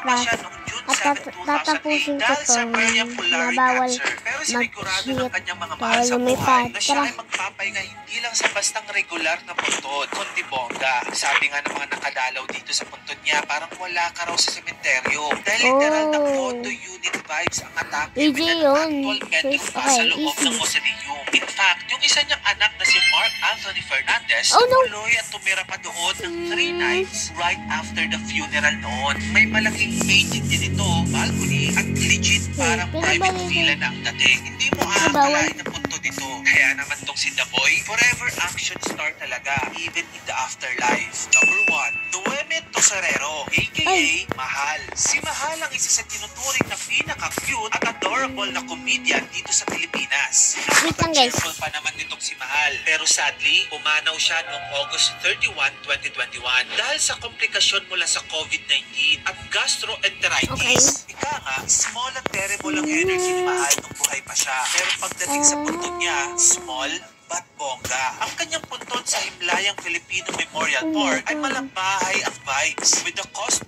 pa siya noong June 7, 2008 dahil sa peripulary cancer. Pero sinigurado ng kanyang mga mahal sa buhay na siya ay magpapahinga hindi lang sa bastang regular na puntod, kundi bongga. Sabi nga ng mga nakadalaw dito sa puntod niya, parang wala ka raw sa sementeryo. Dahil literal na photo unit vibes ang atake with an actual bedroom pa sa loob ng mausoleum. In fact, yung isa niyang anak na si Mark Anthony Fernandez, tuloy at tumira pa doon ng 3 nights right after the funeral noon. May malaking painting din ito, balcony, at legit parang private villa na ang dating. Hindi mo aakalain na punto dito. Kaya naman tong si The Boy, forever action star talaga, even in the afterlife. Number 1, Noemi Toserero, aka Mahal. Si Mahal ang isa sa tinuturing na pinaka-cute at adorable na comedian dito sa Pilipinas. Napaka-cheerful pa naman nitong si Mahal. Pero sadly, pumanaw siya noong August 31, 2021 dahil sa komplikasyon mula sa COVID-19 at gastroenteritis. Ika nga, small at terrible ang energy ni Mahal nung buhay pa siya. Pero pagdating sa puntod niya, small but bongga. Ang kanyang puntod sa Himlayang Filipino Memorial Park ay malambay ang vibes with the cost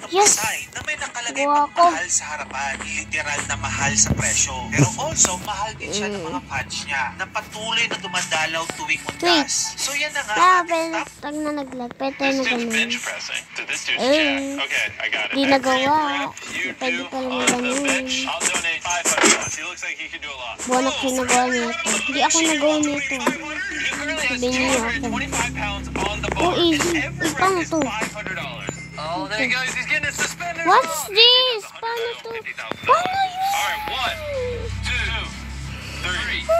sign na may nakalagay pang mahal sa harapan. Literal na mahal sa presyo. Pero also, mahal din siya ng mga fans niya na patuloy na dumadalaw tuwing undas. So yan na nga. Pag na naglapit tayo na ganun. Di nagawa. Pwede pala na ganun. Buwan ako nagawa nito. Hindi ako nagawa nito. Sabi niya ako. Oh, easy. Paano to? Oh, there he goes. He's getting it suspended. What's this? Paano to? Paano yun? Alright, 1, 2, 3, 4.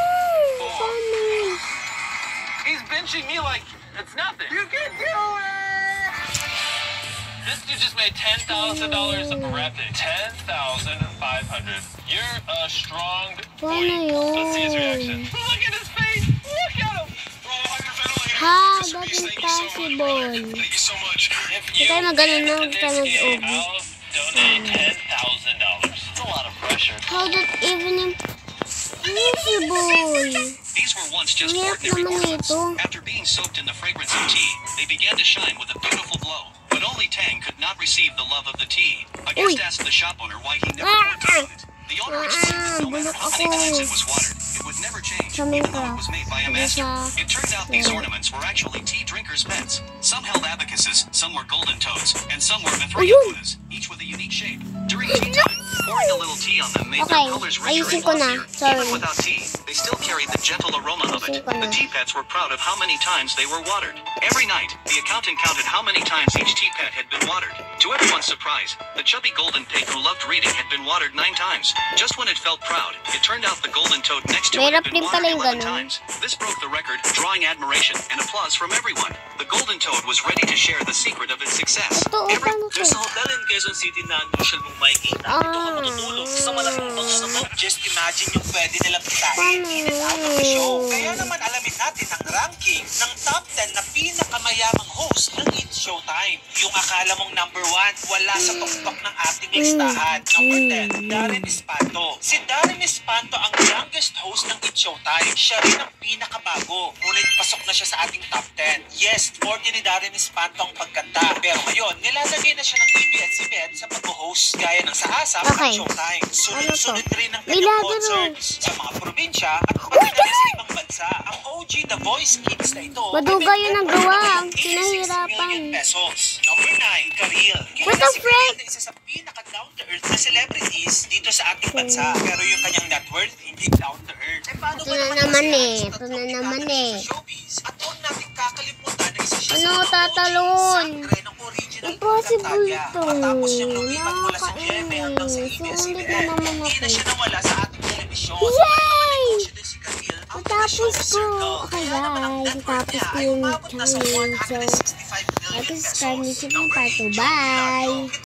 He's benching me like it's nothing. You can do it! This dude just made $10,000 repping. 10,500. You're a strong boy. Let's see his reaction. Look at his face. Look at him. Ha, that's impossible. Thank you so much. Ito na ganun na huwag tayo mag-ubi. I'll donate $10,000. It's a lot of pressure. How that even impossible? These were once just Hirap ordinary naman ornaments. ito. After being soaked in the fragrance of tea, they began to shine with a beautiful glow. But only Tang could not receive the love of the tea. A guest asked the shop owner why he never poured tea on it. The owner explained that no matter how many times it was watered, it would never change, even though it was made by a master. It turned out these ornaments were actually tea drinkers' pets. Some held abacuses, some were golden toads, and some were Mithraea buddhas, each with a unique shape. During tea time, pouring a little tea on them made their colors richer and glossier. Even without tea, they still carried the gentle aroma of it. The tea pets were proud of how many times they were watered. Every night, the accountant counted how many times each tea pet had been watered. To everyone's surprise, the chubby golden pig who loved reading had been watered 9 times. Just when it felt proud, it turned out the golden toad next to it had been watered 11 times. This broke the record, drawing admiration and applause from everyone. The golden toad was ready to share the secret of its success. There's a hotel in Quezon City na unusual mong makikita. Dito ka matutulog sa malaking box na to. Just imagine yung pwede nilang kitain in and out of the show. Kaya naman alamin natin ang ranking ng top 10 na pinakamayamang host ng It's Showtime. Yung akala mong number 1, wala sa tuktok ng ating listahan. Number 10, Darren Espanto. Si Darren Espanto ang youngest host ng It's Showtime. Siya rin ang pinakabago. Ngunit pasok na siya sa ating top 10. Yes, 40 ni Darren Espanto ang pagkanta. Pero ngayon, nilalagay na siya ng ABS-CBN sa pag-host gaya ng sa ASAP at Showtime. Sunod-sunod rin ang kanyang concerts sa mga probinsya at pati na sa ibang bansa. Ang OG The Voice Kids na ito Baduga yun ang gawa. Ang 86 million pesos. Number 9, Karil. What the frick? Na isa sa pinaka-down-to-earth na celebrities dito sa ating bansa. Pero yung kanyang net worth, hindi down-to-earth. Eh, paano Ito ba na naman naman kasi eh. Ito na naman eh. sa showbiz? At huwag natin kakalimutan na isa siya Ano, sa mga tatalon? sangre ng original Impossible Tagya. to. Matapos niyang lumipat mula sa GMA hanggang sa Nakakainis. ABS-CBN, Sulit na naman hindi na ako. siya nawala sa ating telebisyon. Yay! Siya din si Karil. Ang Tapos show ko. circle. Okay Kaya naman ang net worth guys. niya Tapos ay yung umabot na sa channel. So, 165 million like, subscribe pesos. niyo sa Number part 2. 8, Bye!